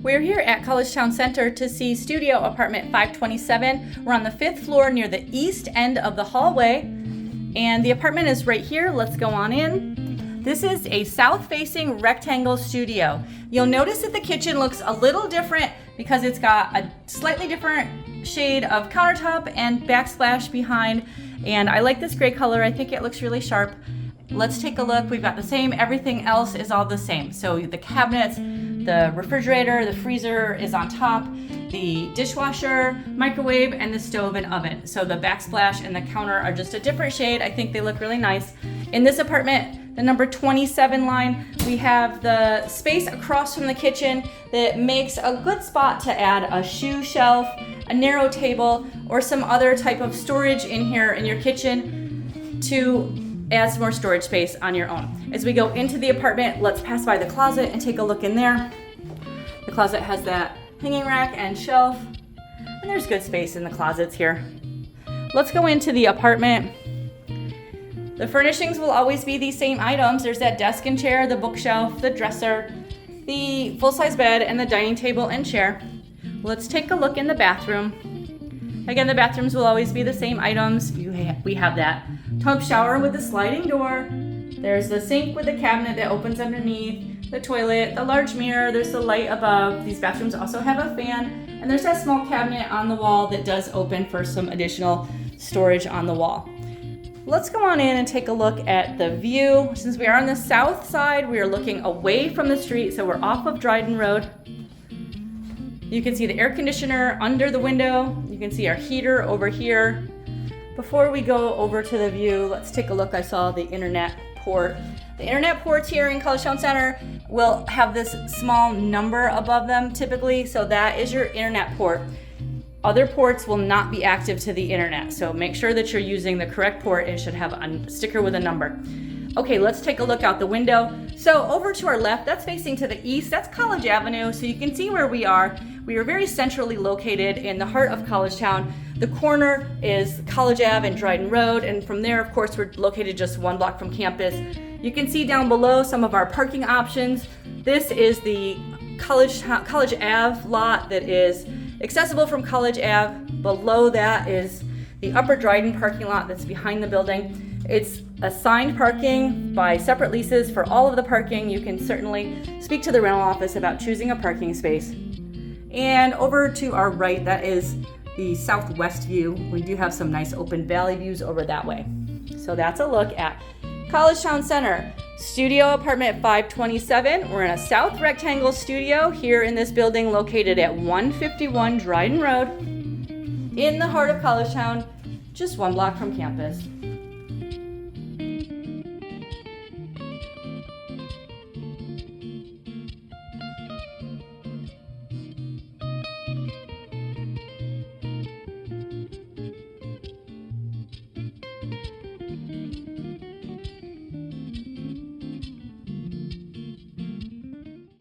We're here at Collegetown Center to see studio apartment 527. We're on the 5th floor near the east end of the hallway, and the apartment is right here. Let's go on in. This is a south-facing rectangle studio. You'll notice that the kitchen looks a little different because it's got a slightly different shade of countertop and backsplash behind, and I like this gray color. I think it looks really sharp. Let's take a look. We've got the same, everything else is all the same. So the cabinets, the refrigerator, the freezer is on top, the dishwasher, microwave, and the stove and oven. So the backsplash and the counter are just a different shade. I think they look really nice. In this apartment, the number 27 line, we have the space across from the kitchen that makes a good spot to add a shoe shelf, a narrow table, or some other type of storage in here in your kitchen to add some more storage space on your own. As we go into the apartment, let's pass by the closet and take a look in there. The closet has that hanging rack and shelf, and there's good space in the closets here. Let's go into the apartment. The furnishings will always be these same items. There's that desk and chair, the bookshelf, the dresser, the full-size bed, and the dining table and chair. Let's take a look in the bathroom. Again, the bathrooms will always be the same items. We have that tub shower with the sliding door. There's the sink with the cabinet that opens underneath, the toilet, the large mirror, there's the light above. These bathrooms also have a fan, and there's that small cabinet on the wall that does open for some additional storage on the wall. Let's go on in and take a look at the view. Since we are on the south side, we are looking away from the street, so we're off of Dryden Road. You can see the air conditioner under the window. You can see our heater over here. Before we go over to the view, let's take a look. I saw the internet port. The internet ports here in Collegetown Center will have this small number above them typically, so that is your internet port. Other ports will not be active to the internet, so make sure that you're using the correct port. It should have a sticker with a number. Okay, let's take a look out the window. So over to our left, that's facing to the east, that's College Avenue, so you can see where we are. We are very centrally located in the heart of Collegetown. The corner is College Ave and Dryden Road, and from there, of course, we're located just 1 block from campus. You can see down below some of our parking options. This is the College Ave lot that is accessible from College Ave. Below that is the Upper Dryden parking lot that's behind the building. It's assigned parking by separate leases for all of the parking. You can certainly speak to the rental office about choosing a parking space. And over to our right, that is the southwest view. We do have some nice open valley views over that way. So that's a look at Collegetown Center, studio apartment 527. We're in a south rectangle studio here in this building located at 151 Dryden Road in the heart of Collegetown, just 1 block from campus.